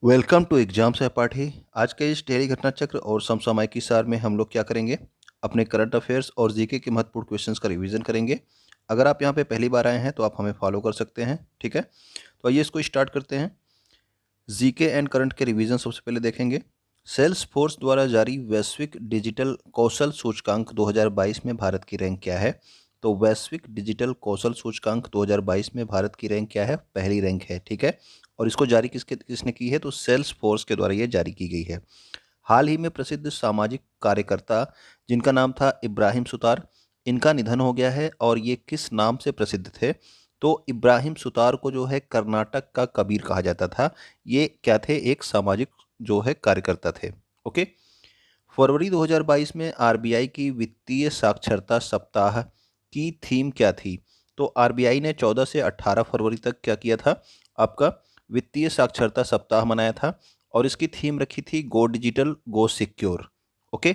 Welcome to exam सहपाठी। आज के इस डेली घटना चक्र और समसामयिकी सार में हम लोग क्या करेंगे, अपने करंट अफेयर्स और जीके के महत्वपूर्ण क्वेश्चंस का रिवीजन करेंगे। अगर आप यहाँ पे पहली बार आए हैं तो आप हमें फॉलो कर सकते हैं, ठीक है। तो आइए इसको स्टार्ट करते हैं। जीके एंड करंट के रिवीजन सबसे पहले देखेंगे। सेल्स फोर्स द्वारा जारी वैश्विक डिजिटल कौशल सूचकांक 2022 में भारत की रैंक क्या है। तो वैश्विक डिजिटल कौशल सूचकांक 2022 में भारत की रैंक क्या है, पहली रैंक है, ठीक है। और इसको जारी किसने की है, तो सेल्स फोर्स के द्वारा ये जारी की गई है। हाल ही में प्रसिद्ध सामाजिक कार्यकर्ता जिनका नाम था इब्राहिम सुतार, इनका निधन हो गया है। और ये किस नाम से प्रसिद्ध थे, तो इब्राहिम सुतार को जो है कर्नाटक का कबीर कहा जाता था। ये क्या थे, एक सामाजिक जो है कार्यकर्ता थे। ओके। फरवरी 2022 में आरबीआई की वित्तीय साक्षरता सप्ताह की थीम क्या थी। तो आरबीआई ने 14 से 18 फरवरी तक क्या किया था, आपका वित्तीय साक्षरता सप्ताह मनाया था। और इसकी थीम रखी थी गो डिजिटल गो सिक्योर। ओके।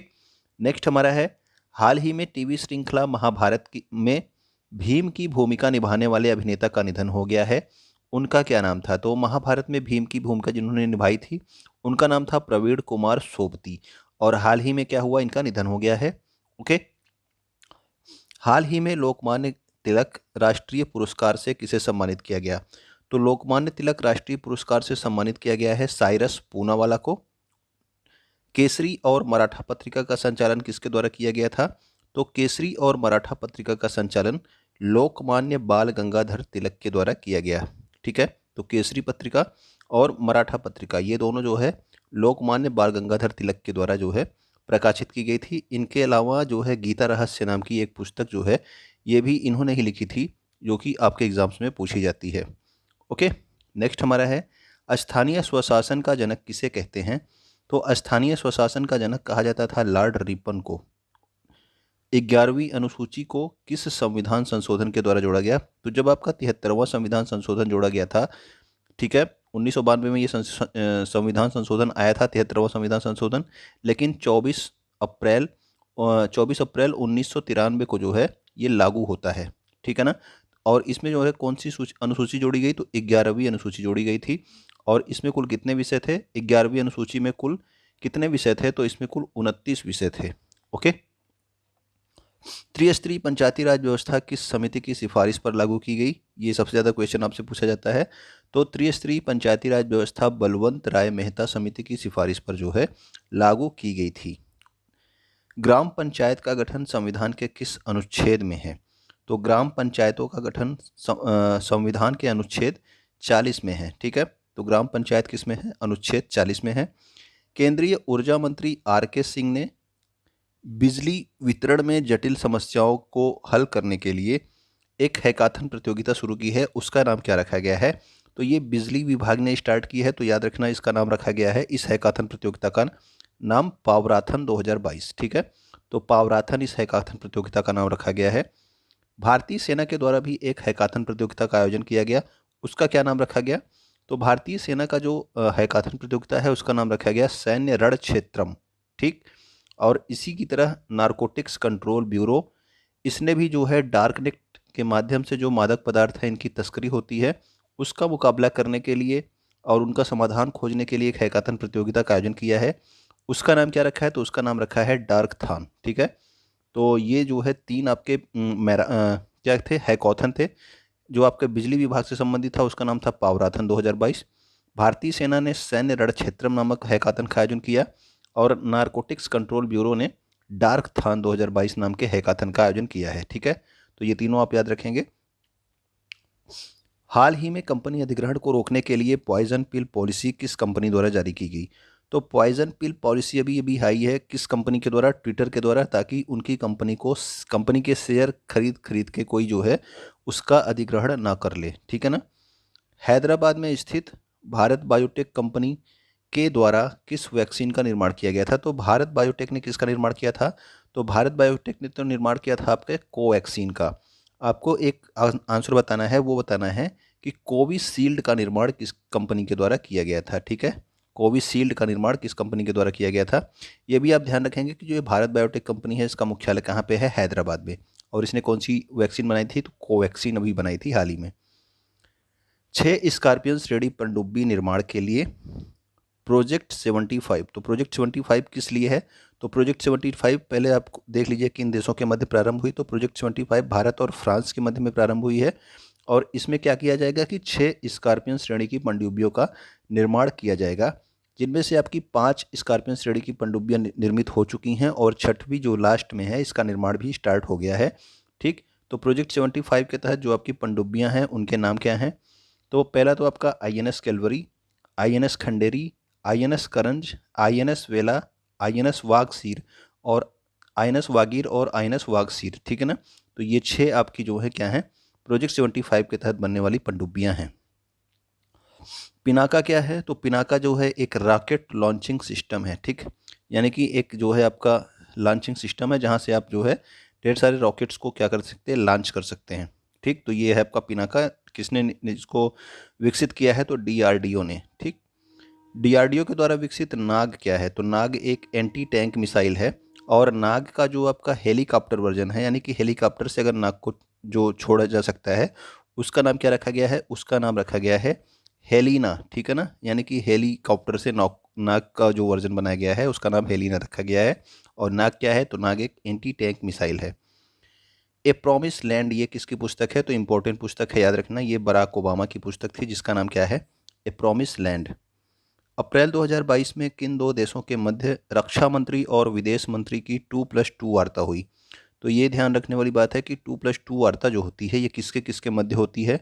नेक्स्ट हमारा है, हाल ही में टीवी श्रृंखला महाभारत की में भीम की भूमिका निभाने वाले अभिनेता का निधन हो गया है। उनका क्या नाम था। तो महाभारत में भीम की भूमिका जिन्होंने निभाई थी, उनका नाम था प्रवीण कुमार सोबती। और हाल ही में क्या हुआ, इनका निधन हो गया है। ओके। हाल ही में लोकमान्य तिलक राष्ट्रीय पुरस्कार से किसे सम्मानित किया गया। तो लोकमान्य तिलक राष्ट्रीय पुरस्कार से सम्मानित किया गया है साइरस पूनावाला को। केसरी और मराठा पत्रिका का संचालन किसके द्वारा किया गया था। तो केसरी और मराठा पत्रिका का संचालन लोकमान्य बाल गंगाधर तिलक के द्वारा किया गया, ठीक है। तो केसरी पत्रिका और मराठा पत्रिका ये दोनों जो है लोकमान्य बाल गंगाधर तिलक के द्वारा जो है प्रकाशित की गई थी। इनके अलावा जो है गीता रहस्य नाम की एक पुस्तक जो है, ये भी इन्होंने ही लिखी थी, जो कि आपके एग्जाम्स में पूछी जाती है। ओके। नेक्स्ट हमारा है, स्थानीय स्वशासन का जनक किसे कहते हैं। तो स्थानीय स्वशासन का जनक कहा जाता था लॉर्ड रिपन को। 11वीं अनुसूची को किस संविधान संशोधन के द्वारा जोड़ा गया। तो जब आपका 73वां संविधान संशोधन जोड़ा गया था, ठीक है, 1992 में ये संविधान संशोधन आया था, 73वां संविधान संशोधन। लेकिन 24 अप्रैल 1993 को जो है ये लागू होता है, ठीक है ना। और इसमें जो है कौन सी अनुसूची जोड़ी गई, तो 11वीं अनुसूची जोड़ी गई थी। और इसमें कुल कितने विषय थे, 11वीं अनुसूची में कुल कितने विषय थे, तो इसमें कुल 29 विषय थे। ओके। त्रिस्तरीय पंचायती राज व्यवस्था किस समिति की सिफारिश पर लागू की गई, ये सबसे ज़्यादा क्वेश्चन आपसे पूछा जाता है। तो त्रिस्तरीय पंचायती राज व्यवस्था बलवंत राय मेहता समिति की सिफारिश पर जो है लागू की गई थी। ग्राम पंचायत का गठन संविधान के किस अनुच्छेद में है। तो ग्राम पंचायतों का गठन संविधान के अनुच्छेद 40 में है, ठीक है। तो ग्राम पंचायत किस में है, अनुच्छेद 40 में है। केंद्रीय ऊर्जा मंत्री आर के सिंह ने बिजली वितरण में जटिल समस्याओं को हल करने के लिए एक हैकाथन प्रतियोगिता शुरू की है, उसका नाम क्या रखा गया है। तो ये बिजली विभाग ने स्टार्ट की है, तो याद रखना इसका नाम रखा गया है, इस हैकाथन प्रतियोगिता का नाम पावराथन 2022, ठीक है। तो पावराथन इस हैकाथन प्रतियोगिता का नाम रखा गया है। भारतीय सेना के द्वारा भी एक हैकाथन प्रतियोगिता का आयोजन किया गया, उसका क्या नाम रखा गया। तो भारतीय सेना का जो हैकाथन प्रतियोगिता है उसका नाम रखा गया सैन्य रण क्षेत्रम, ठीक। और इसी की तरह नारकोटिक्स कंट्रोल ब्यूरो, इसने भी जो है डार्क नेट के माध्यम से जो मादक पदार्थ है इनकी तस्करी होती है, उसका मुकाबला करने के लिए और उनका समाधान खोजने के लिए एक हैकाथन प्रतियोगिता का आयोजन किया है। उसका नाम क्या रखा है, तो उसका नाम रखा है डार्क थान, ठीक है। तो ये जो है तीन आपके क्या थे, हैकाथन थे। जो आपके बिजली विभाग से संबंधित था उसका नाम था पावराथन 2022। भारतीय सेना ने सैन्य रण क्षेत्रम नामक हैकाथन का आयोजन किया। और नारकोटिक्स कंट्रोल ब्यूरो ने डार्क थान 2022 नाम के हैकाथन का आयोजन किया है, ठीक है। तो ये तीनों आप याद रखेंगे। हाल ही में कंपनी अधिग्रहण को रोकने के लिए पॉइजन पिल पॉलिसी किस कंपनी द्वारा जारी की गई। तो पॉइजन पिल पॉलिसी अभी अभी आई है, किस कंपनी के द्वारा, ट्विटर के द्वारा, ताकि उनकी कंपनी के शेयर खरीद खरीद के कोई जो है उसका अधिग्रहण ना कर ले, ठीक है ना। हैदराबाद में स्थित भारत बायोटेक कंपनी के द्वारा किस वैक्सीन का निर्माण किया गया था। तो भारत बायोटेक ने किसका निर्माण किया था। तो भारत बायोटेक ने तो निर्माण किया था आपके कोवैक्सीन का। आपको एक आंसर बताना है, वो बताना है कि कोविशील्ड का निर्माण किस कंपनी के द्वारा किया गया था, ठीक है। कोविशील्ड का निर्माण किस कंपनी के द्वारा किया गया था। ये भी आप ध्यान रखेंगे कि जो ये भारत बायोटेक कंपनी है इसका मुख्यालय कहाँ पे है, हैदराबाद में। और इसने कौन सी वैक्सीन बनाई थी, तो कोवैक्सीन अभी बनाई थी हाल ही में। 6 स्कॉर्पियन श्रेणी पनडुब्बी निर्माण के लिए प्रोजेक्ट 75। तो प्रोजेक्ट 75 किस लिए है? तो प्रोजेक्ट 75 पहले आप देख लीजिए किन देशों के मध्य प्रारंभ हुई। तो प्रोजेक्ट 75 भारत और फ्रांस के मध्य में प्रारंभ हुई है और इसमें क्या किया जाएगा कि 6 स्कॉर्पियन श्रेणी की पनडुब्बियों का निर्माण किया जाएगा, जिनमें से आपकी 5 स्कॉर्पियन श्रेणी की पनडुब्बियां निर्मित हो चुकी हैं और छठवीं जो लास्ट में है इसका निर्माण भी स्टार्ट हो गया है। ठीक, तो प्रोजेक्ट 75 के तहत जो आपकी पनडुब्बियां हैं उनके नाम क्या हैं? तो पहला तो आपका INS Calvary, INS Khanderi, INS करंज, INS वेला, INS वागसीर और INS वागीर और INS वागसीर। ठीक है ना, तो ये 6 आपकी जो है क्या है प्रोजेक्ट 75 के तहत बनने वाली पनडुब्बियां हैं। पिनाका क्या है? तो पिनाका जो है एक रॉकेट लॉन्चिंग सिस्टम है। ठीक, यानी कि एक जो है आपका लॉन्चिंग सिस्टम है जहां से आप जो है ढेर सारे रॉकेट्स को क्या कर सकते हैं, लॉन्च कर सकते हैं। ठीक, तो ये है आपका पिनाका। किसने इसको विकसित किया है? तो DRDO ने। ठीक, DRDO के द्वारा विकसित नाग क्या है? तो नाग एक एंटी टैंक मिसाइल है और नाग का जो आपका हेलीकॉप्टर वर्जन है, यानी कि हेलीकॉप्टर से अगर नाग को जो छोड़ा जा सकता है, उसका नाम क्या रखा गया है? उसका नाम रखा गया है हेलिना। ठीक है ना, यानी कि हेलीकॉप्टर से नाग का जो वर्जन बनाया गया है उसका नाम हेलिना रखा गया है। और नाग क्या है? तो नाग एक एंटी टैंक मिसाइल है। ए प्रॉमिस लैंड ये किसकी पुस्तक है? तो इंपॉर्टेंट पुस्तक है, याद रखना, ये बराक ओबामा की पुस्तक थी जिसका नाम क्या है? ए प्रॉमिस लैंड। अप्रैल 2022 में किन दो देशों के मध्य रक्षा मंत्री और विदेश मंत्री की 2+2 वार्ता हुई? तो ये ध्यान रखने वाली बात है कि 2+2 वार्ता जो होती है ये किसके किसके मध्य होती है?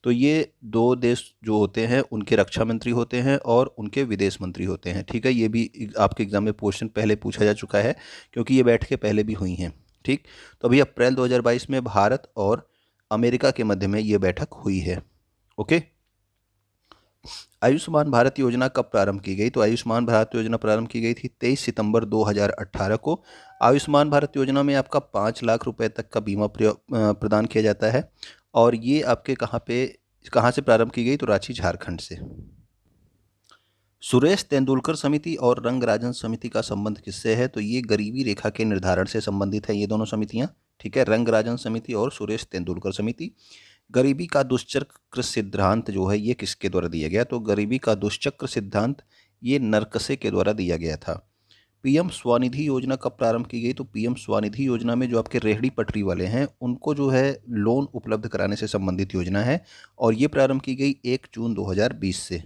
तो ये दो देश जो होते हैं उनके रक्षा मंत्री होते हैं और उनके विदेश मंत्री होते हैं। ठीक है, ये भी आपके एग्जाम में क्वेश्चन पहले पूछा जा चुका है क्योंकि ये बैठकें पहले भी हुई हैं। ठीक, तो अभी अप्रैल 2022 में भारत और अमेरिका के मध्य में ये बैठक हुई है। ओके, आयुष्मान भारत योजना कब प्रारंभ की गई? तो आयुष्मान भारत योजना प्रारंभ की गई थी 23 सितंबर 2018 को। आयुष्मान भारत योजना में आपका 5 लाख रुपए तक का बीमा प्रदान किया जाता है और ये आपके कहाँ से प्रारंभ की गई? तो रांची, झारखंड से। सुरेश तेंदुलकर समिति और रंगराजन समिति का संबंध किससे है? तो ये गरीबी रेखा के निर्धारण से संबंधित है ये दोनों समितियां। ठीक है, रंगराजन समिति और सुरेश तेंदुलकर समिति। गरीबी का दुष्चक्र सिद्धांत जो है ये किसके द्वारा दिया गया? तो गरीबी का दुष्चक्र सिद्धांत ये नरकसे के द्वारा दिया गया था। PM स्वनिधि योजना कब प्रारंभ की गई? तो PM स्वनिधि योजना में जो आपके रेहड़ी पटरी वाले हैं उनको जो है लोन उपलब्ध कराने से संबंधित योजना है और ये प्रारंभ की गई 1 जून 2020 से।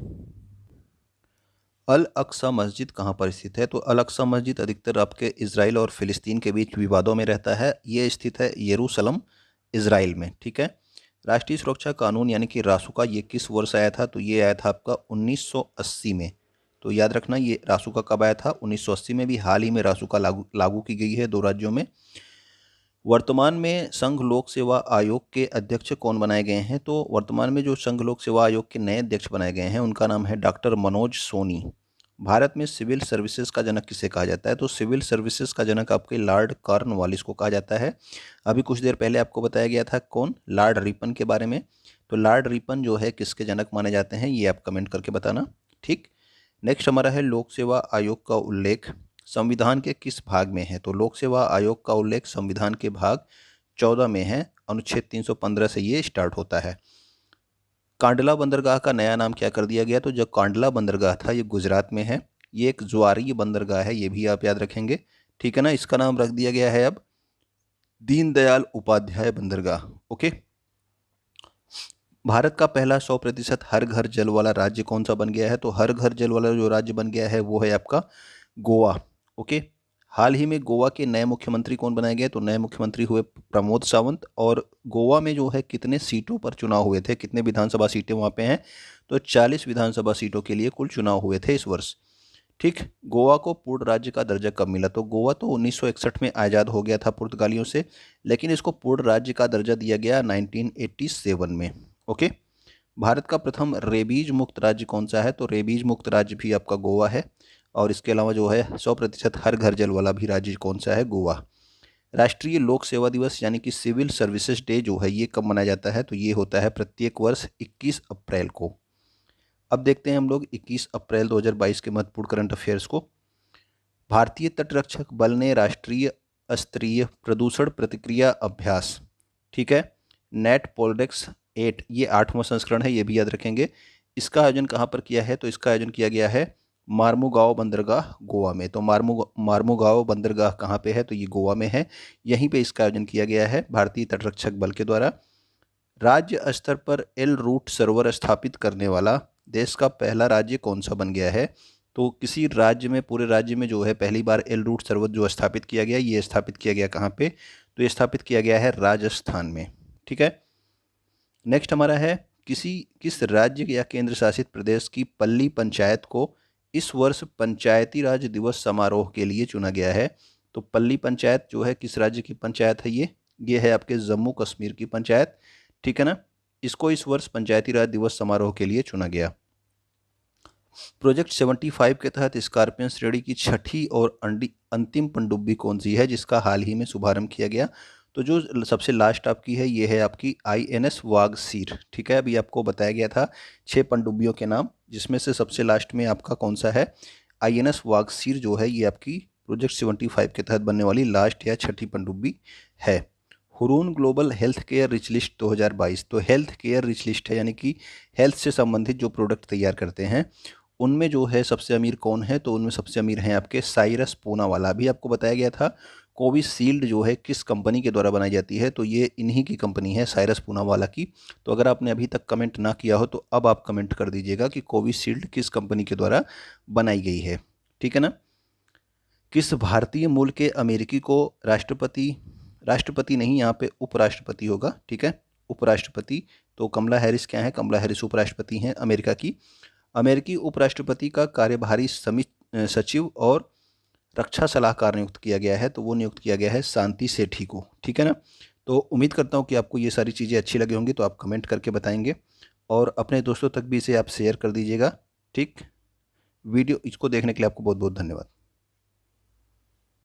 अल अक्सा मस्जिद कहाँ पर स्थित है? तो अल अक्सा मस्जिद अधिकतर आपके इजराइल और फिलिस्तीन के बीच विवादों में रहता है। ये स्थित है यरूशलेम, इजराइल में। ठीक है, राष्ट्रीय सुरक्षा कानून यानी कि रासुका ये किस वर्ष आया था? तो ये आया था आपका 1980 में। तो याद रखना ये रासुका कब आया था? 1980 में। भी हाल ही में रासुका लागू की गई है 2 राज्यों में। वर्तमान में संघ लोक सेवा आयोग के अध्यक्ष कौन बनाए गए हैं? तो वर्तमान में जो संघ लोक सेवा आयोग के नए अध्यक्ष बनाए गए हैं उनका नाम है डॉक्टर मनोज सोनी। भारत में सिविल सर्विसेज का जनक किसे कहा जाता है? तो सिविल सर्विसेज का जनक आपके लॉर्ड कॉर्नवालिस को कहा जाता है। अभी कुछ देर पहले आपको बताया गया था कौन? लॉर्ड रिपन के बारे में। तो लॉर्ड रिपन जो है किसके जनक माने जाते हैं ये आप कमेंट करके बताना। ठीक, नेक्स्ट हमारा है लोक सेवा आयोग का उल्लेख संविधान के किस भाग में है? तो लोक सेवा आयोग का उल्लेख संविधान के भाग 14 में है। अनुच्छेद 315 से ये स्टार्ट होता है। कांडला बंदरगाह का नया नाम क्या कर दिया गया? तो जो कांडला बंदरगाह था ये गुजरात में है। ये एक ज्वारीय बंदरगाह है, ये भी आप याद रखेंगे। ठीक है ना, इसका नाम रख दिया गया है अब दीनदयाल उपाध्याय बंदरगाह। ओके, भारत का पहला 100% हर घर जल वाला राज्य कौन सा बन गया है? तो हर घर जल वाला जो राज्य बन गया है वो है आपका गोवा। ओके, हाल ही में गोवा के नए मुख्यमंत्री कौन बनाए गए? तो नए मुख्यमंत्री हुए प्रमोद सावंत। और गोवा में जो है कितने सीटों पर चुनाव हुए थे, कितने विधानसभा सीटें वहाँ पे हैं? तो 40 विधानसभा सीटों के लिए कुल चुनाव हुए थे इस वर्ष। ठीक, गोवा को पूर्ण राज्य का दर्जा कब मिला? तो गोवा तो 1961 में आज़ाद हो गया था पुर्तगालियों से, लेकिन इसको पूर्ण राज्य का दर्जा दिया गया 1987 में। ओके, भारत का प्रथम रेबीज मुक्त राज्य कौन सा है? तो रेबीज मुक्त राज्य भी आपका गोवा है। और इसके अलावा जो है 100% हर घर जल वाला भी राज्य कौन सा है? गोवा। राष्ट्रीय लोक सेवा दिवस यानी कि सिविल सर्विसेज डे जो है ये कब मनाया जाता है? तो ये होता है प्रत्येक वर्ष 21 अप्रैल को। अब देखते हैं हम लोग 21 अप्रैल 2022 के महत्वपूर्ण करंट अफेयर्स को। भारतीय तटरक्षक बल ने राष्ट्रीय स्तरीय प्रदूषण प्रतिक्रिया अभ्यास, ठीक है, नेट पोलडेक्स 8 ये 8वां संस्करण है, ये भी याद रखेंगे। इसका आयोजन कहाँ पर किया है? तो इसका आयोजन किया गया है मार्मुगाओ बंदरगाह गोवा में। तो मार्मुगाओ बंदरगाह कहाँ पे है? तो ये गोवा में है। यहीं पे इसका आयोजन किया गया है भारतीय तटरक्षक बल के द्वारा। राज्य स्तर पर एल रूट सर्वर स्थापित करने वाला देश का पहला राज्य कौन सा बन गया है? तो किसी राज्य में, पूरे राज्य में जो है पहली बार एल रूट सर्वर जो स्थापित किया गया, ये स्थापित किया गया कहाँ पे? तो ये स्थापित किया गया है राजस्थान में। ठीक है। नेक्स्ट हमारा है, किस राज्य या केंद्र शासित प्रदेश की पल्ली पंचायत को इस वर्ष पंचायती राज दिवस समारोह के लिए चुना गया है? तो पल्ली पंचायत जो है किस राज्य की पंचायत है? ये है आपके जम्मू कश्मीर की पंचायत। ठीक है ना। इसको इस वर्ष पंचायती राज दिवस समारोह के लिए चुना गया। प्रोजेक्ट 75 के तहत स्कॉर्पियन श्रेणी की छठी और अंतिम पनडुब्बी कौन सी है, जिसका हाल ही में शुभारंभ किया गया? तो जो सबसे लास्ट आपकी है, ये है आपकी INS वागसीर। ठीक है। अभी आपको बताया गया था 6 पनडुब्बियों के नाम, जिसमें से सबसे लास्ट में आपका कौन सा है? INS वागसीर जो है ये आपकी प्रोजेक्ट 75 के तहत बनने वाली लास्ट या छठी पनडुब्बी है। Hurun global health care rich list 2022, तो हेल्थ केयर रिच लिस्ट है, यानी कि हेल्थ से संबंधित जो प्रोडक्ट तैयार करते हैं उनमें जो है सबसे अमीर कौन है? तो उनमें सबसे अमीर हैं आपके साइरस पूनावाला। अभी आपको बताया गया था कोविशील्ड जो है किस कंपनी के द्वारा बनाई जाती है, तो ये इन्हीं की कंपनी है, साइरस पूनावाला की। तो अगर आपने अभी तक कमेंट ना किया हो तो अब आप कमेंट कर दीजिएगा कि कोविशील्ड किस कंपनी के द्वारा बनाई गई है। ठीक है ना। किस भारतीय मूल के अमेरिकी को राष्ट्रपति नहीं, यहाँ पे उपराष्ट्रपति होगा। ठीक है, उपराष्ट्रपति। तो कमला हैरिस क्या है? कमला हैरिस उपराष्ट्रपति हैं अमेरिका की। अमेरिकी उपराष्ट्रपति का कार्यभारी सचिव और रक्षा सलाहकार नियुक्त किया गया है, तो वो नियुक्त किया गया है शांति सेठी को। ठीक है ना। तो उम्मीद करता हूँ कि आपको ये सारी चीज़ें अच्छी लगी होंगी, तो आप कमेंट करके बताएंगे और अपने दोस्तों तक भी इसे आप शेयर कर दीजिएगा। ठीक, वीडियो इसको देखने के लिए आपको बहुत बहुत धन्यवाद।